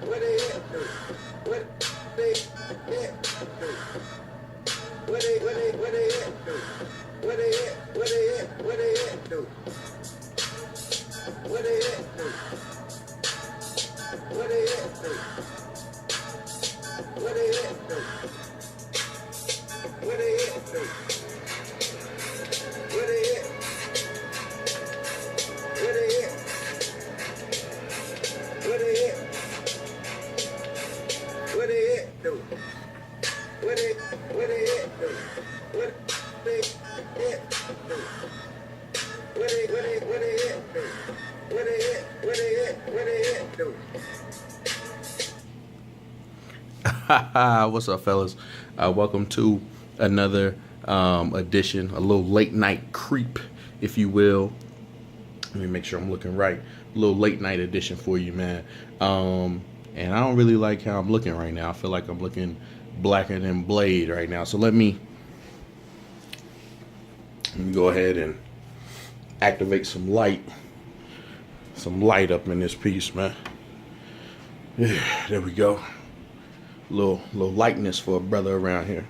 What they at do? What they at do? What they at do? What they at do? What they at do? What they at do? What they at do? What they at do? What they at? What they at? What they at? What they at do? What they at do? What they at do? What they at do? What they at do? What's up, fellas? Welcome to another edition, a little late night creep, if you will. Let me make sure I'm looking right. A little late night edition for you, man. And I don't really like how I'm looking right now. I feel like I'm looking blacker than Blade right now. So let me go ahead and activate some light up in this piece, man. Yeah, there we go. Little lightness for a brother around here.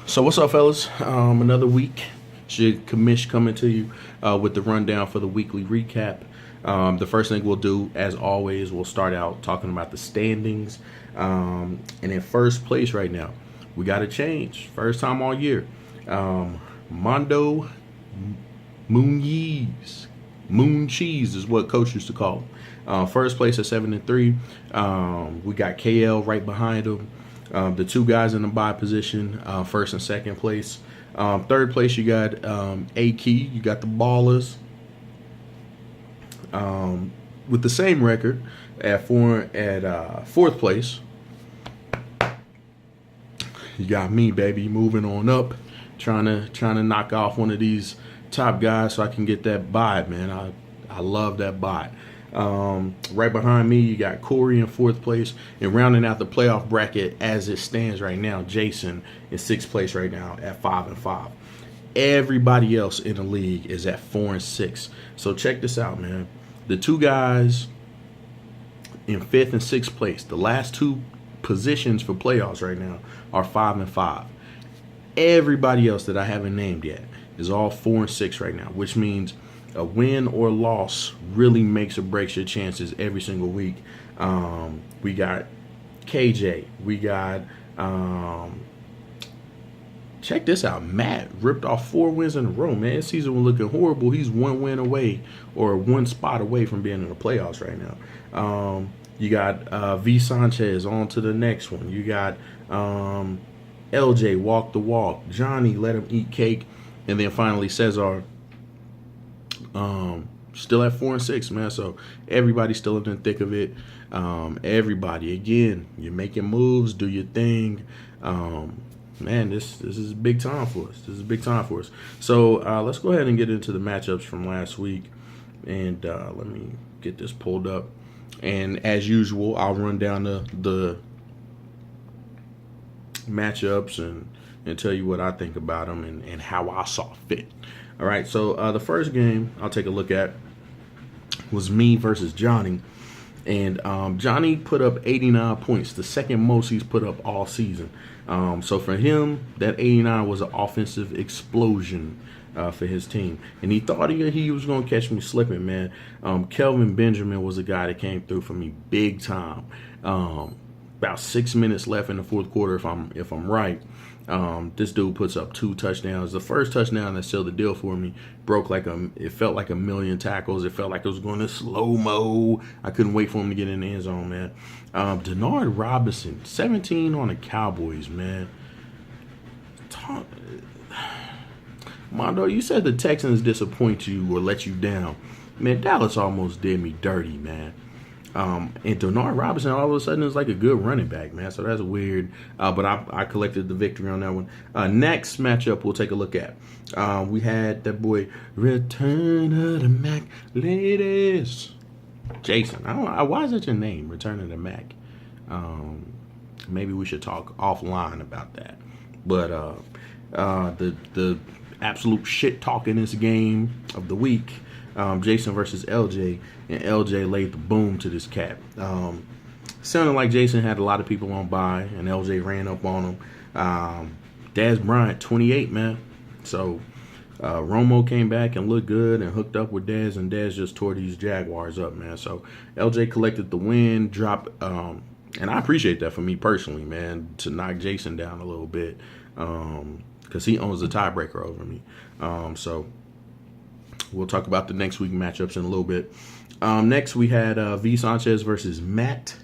So what's up, fellas? Another week. Kamish coming to you with the rundown for the weekly recap. The first thing we'll do, as always, we'll start out talking about the standings. And in first place right now, we got a change. First time all year. Mondo Mooncheese. Moon Cheese is what coach used to call him. First place at 7-3. We got KL right behind him. The two guys in the bye position, first and second place. Third place, you got A-Key. You got the Ballers with the same record at fourth place. You got me, baby, moving on up, trying to knock off one of these top guys so I can get that bye, man. I love that bye. Right behind me, you got Corey in fourth place, and rounding out the playoff bracket as it stands right now, Jason in sixth place right now at 5-5. Everybody else in the league is at 4-6. So check this out, man. The two guys in fifth and sixth place, the last two positions for playoffs right now, are 5-5. Everybody else that I haven't named yet is all 4-6 right now, which means a win or loss really makes or breaks your chances every single week. We got KJ. We got, check this out. Matt ripped off 4 wins in a row, man. His season was looking horrible. He's 1 win away or 1 spot away from being in the playoffs right now. You got V. Sanchez on to the next one. You got LJ walk the walk. Johnny let him eat cake. And then finally Cesar still at 4-6, man. So everybody's still in the thick of it. Everybody, again, you're making moves, do your thing. Man, this is big time for us. So let's go ahead and get into the matchups from last week. And let me get this pulled up. And as usual, I'll run down the matchups and tell you what I think about them and how I saw fit. All right, so the first game I'll take a look at was me versus Johnny. And Johnny put up 89 points, the second most he's put up all season. So for him, that 89 was an offensive explosion for his team. And he thought he was going to catch me slipping, man. Kelvin Benjamin was a guy that came through for me big time. About 6 minutes left in the fourth quarter, if I'm right. This dude puts up 2 touchdowns. The first touchdown that sealed the deal for me it felt like a million tackles. It felt like it was going to slow-mo. I couldn't wait for him to get in the end zone, man. Denard Robinson, 17 on the Cowboys, man. Mondo, you said the Texans disappoint you or let you down. Man, Dallas almost did me dirty, man. And Denard Robinson all of a sudden is like a good running back, man. So that's weird. But I collected the victory on that one. Next matchup we'll take a look at. We had that boy Return of the Mac ladies. Jason. I don't know. Why is that your name? Return of the Mac. Maybe we should talk offline about that. But the absolute shit talkingest game of the week. Jason versus LJ, and LJ laid the boom to this cat. Sounded like Jason had a lot of people on by, and LJ ran up on him. Dez Bryant, 28, man. So Romo came back and looked good and hooked up with Dez, and Dez just tore these Jaguars up, man. So LJ collected the win, dropped, and I appreciate that for me personally, man, to knock Jason down a little bit, because he owns the tiebreaker over me. So we'll talk about the next week matchups in a little bit. Next, we had V. Sanchez versus Matt.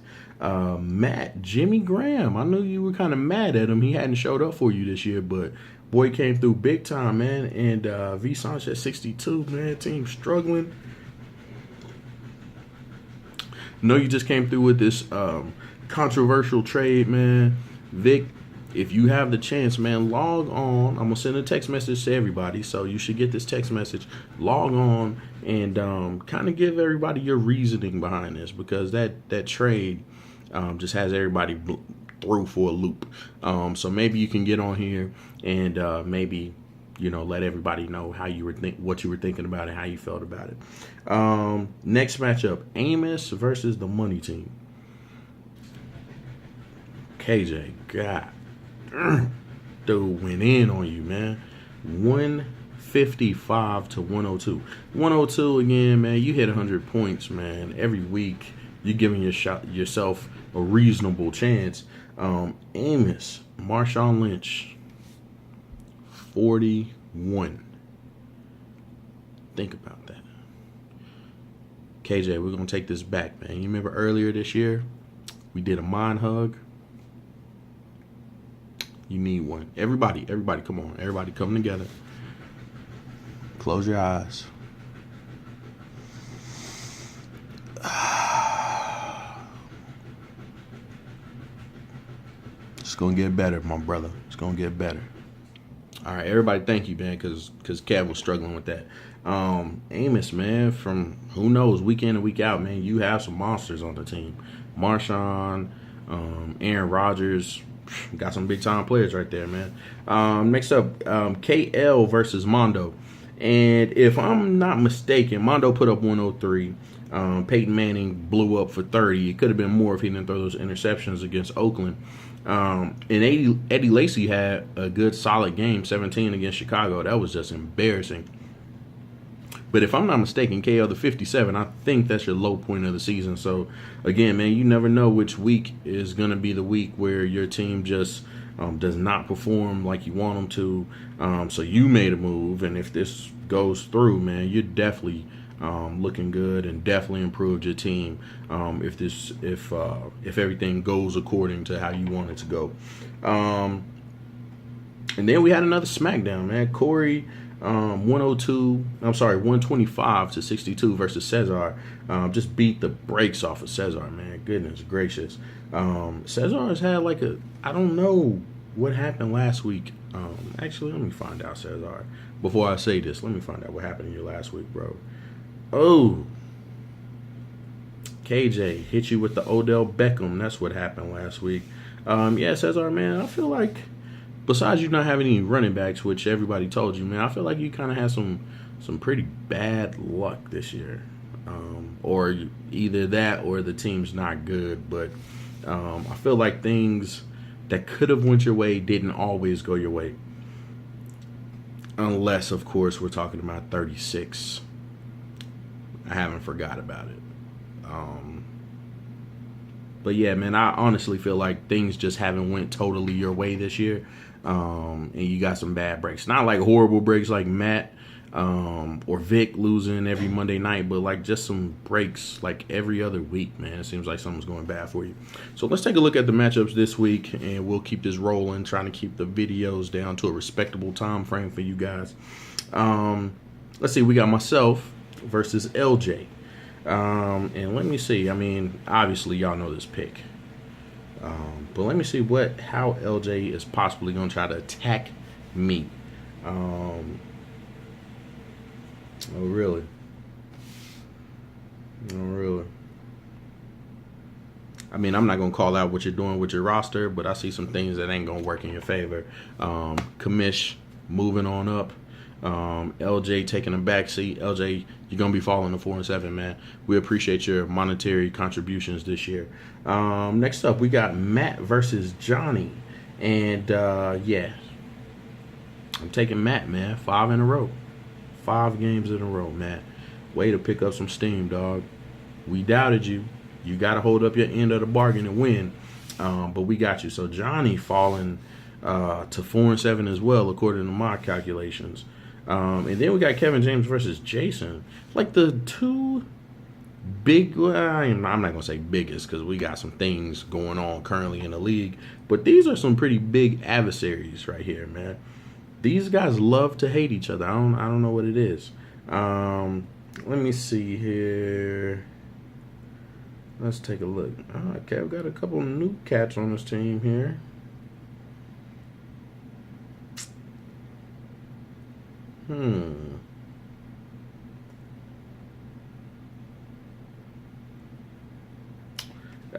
Jimmy Graham. I knew you were kind of mad at him. He hadn't showed up for you this year, but boy came through big time, man. And V. Sanchez 62, man. Team struggling. Know you just came through with this controversial trade, man. Vic, if you have the chance, man, log on. I'm going to send a text message to everybody, so you should get this text message. Log on and kind of give everybody your reasoning behind this, because that trade just has everybody through for a loop. So maybe you can get on here and maybe, let everybody know how you were what you were thinking about it, how you felt about it. Next matchup, Amos versus the Money Team. KJ, God. Dude went in on you, man. 155 to 102. 102 again, man. You hit 100 points, man. Every week, you're giving yourself a reasonable chance. Amos, Marshawn Lynch, 41. Think about that. KJ, we're going to take this back, man. You remember earlier this year, we did a mind hug? You need one. Everybody, come on. Everybody come together. Close your eyes. It's going to get better, my brother. It's going to get better. All right, everybody, thank you, man, because Kev was struggling with that. Amos, man, from who knows, week in and week out, man, you have some monsters on the team. Marshawn, Aaron Rodgers, got some big-time players right there, man. Next up, KL versus Mondo. And if I'm not mistaken, Mondo put up 103. Peyton Manning blew up for 30. It could have been more if he didn't throw those interceptions against Oakland. And Eddie Lacy had a good, solid game, 17 against Chicago. That was just embarrassing. But if I'm not mistaken, KL the 57, I think that's your low point of the season. So, again, man, you never know which week is going to be the week where your team just does not perform like you want them to. So you made a move, and if this goes through, man, you're definitely looking good and definitely improved your team if everything goes according to how you want it to go. And then we had another smackdown, man. Corey, 125 to 62 versus Cesar. Just beat the brakes off of Cesar, man. Goodness gracious. Cesar has had I don't know what happened last week. Actually, let me find out, Cesar. Before I say this, let me find out what happened in your last week, bro. Oh, KJ hit you with the Odell Beckham. That's what happened last week. Yeah, Cesar, man, I feel like besides you not having any running backs, which everybody told you, man, I feel like you kind of had some pretty bad luck this year. Or either that or the team's not good. But I feel like things that could have went your way didn't always go your way. Unless, of course, we're talking about 36. I haven't forgot about it. But yeah, man, I honestly feel like things just haven't went totally your way this year. And you got some bad breaks. Not like horrible breaks like Matt or Vic losing every Monday night, but like just some breaks like every other week, man. It seems like something's going bad for you. So let's take a look at the matchups this week, and we'll keep this rolling, trying to keep the videos down to a respectable time frame for you guys. Let's see, we got myself versus LJ. And let me see. I mean, obviously y'all know this pick. But let me see how LJ is possibly going to try to attack me. Oh, really? Oh, really? I mean, I'm not going to call out what you're doing with your roster, but I see some things that ain't going to work in your favor. Commish moving on up. LJ taking a back seat. LJ, you're gonna be falling to 4-7, man. We appreciate your monetary contributions this year. Next up, we got Matt versus Johnny, and yeah, I'm taking Matt, man. 5 in a row, 5 games in a row, Matt. Way to pick up some steam, dog. We doubted you. You got to hold up your end of the bargain and win. But we got you. So Johnny falling to 4-7 as well, according to my calculations. And then we got Kevin James versus Jason. Like the two big, well, I'm not going to say biggest because we got some things going on currently in the league. But these are some pretty big adversaries right here, man. These guys love to hate each other. I don't know what it is. Let me see here. Let's take a look. Okay, I've got a couple new cats on this team here.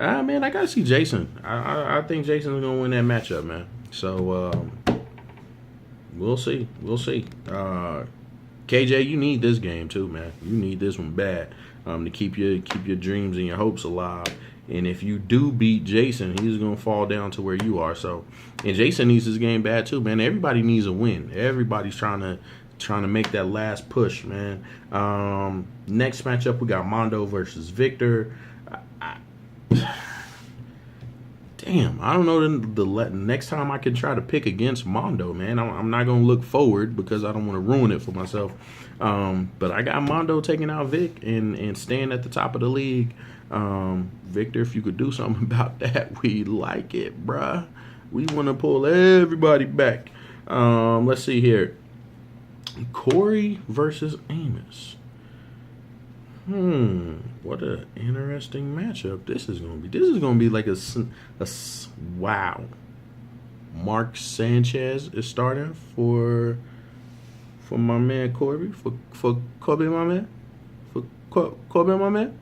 Man, I gotta see Jason. I think Jason's gonna win that matchup, man. So we'll see. We'll see. KJ, you need this game too, man. You need this one bad to keep your dreams and your hopes alive. And if you do beat Jason, he's gonna fall down to where you are. So, and Jason needs this game bad too, man. Everybody needs a win. Everybody's trying to make that last push, man. Next matchup, we got Mondo versus Victor. Damn, I don't know the next time I can try to pick against Mondo, man. I'm not going to look forward because I don't want to ruin it for myself. But I got Mondo taking out Vic and staying at the top of the league. Victor, if you could do something about that, we like it, bruh. We want to pull everybody back. Let's see here. Corey versus Amos. What an interesting matchup this is going to be. This is going to be like a wow. Mark Sanchez is starting for my man Corby, for Kobe, my man, for Kobe, my man.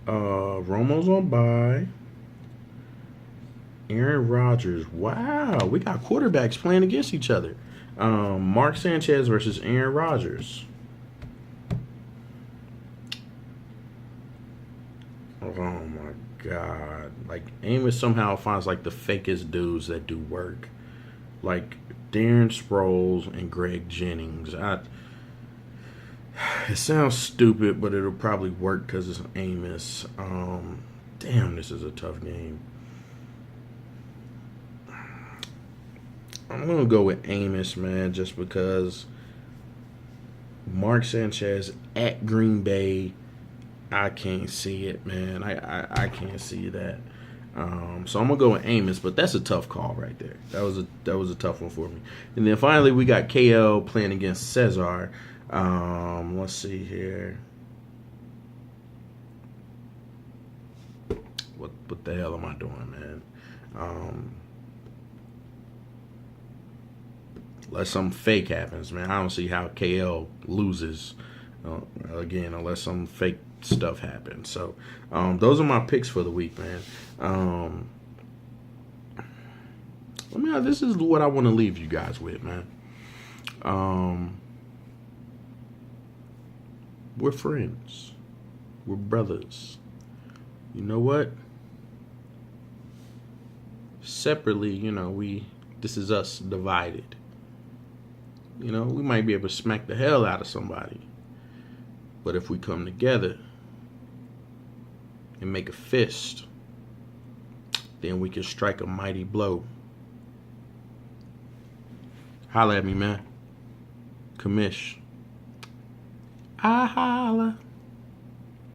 Romo's on bye. Aaron Rodgers. Wow, we got quarterbacks playing against each other. Mark Sanchez versus Aaron Rodgers. Oh my God. Like, Amos somehow finds like the fakest dudes that do work. Like Darren Sproles and Greg Jennings. It sounds stupid, but it'll probably work because it's Amos. Damn, this is a tough game. I'm going to go with Amos, man, just because Mark Sanchez at Green Bay, I can't see it, man. I can't see that. So I'm gonna go with Amos, but that's a tough call right there. That was a tough one for me. And then finally we got KL playing against Cesar. Let's see here. What the hell am I doing, man? Unless something fake happens, man. I don't see how KL loses again unless some fake stuff happens. So those are my picks for the week, man. This is what I want to leave you guys with, man. We're friends. We're brothers. You know what? Separately, this is us divided. We might be able to smack the hell out of somebody. But if we come together and make a fist, then we can strike a mighty blow. Holla at me, man. Commish. I holla.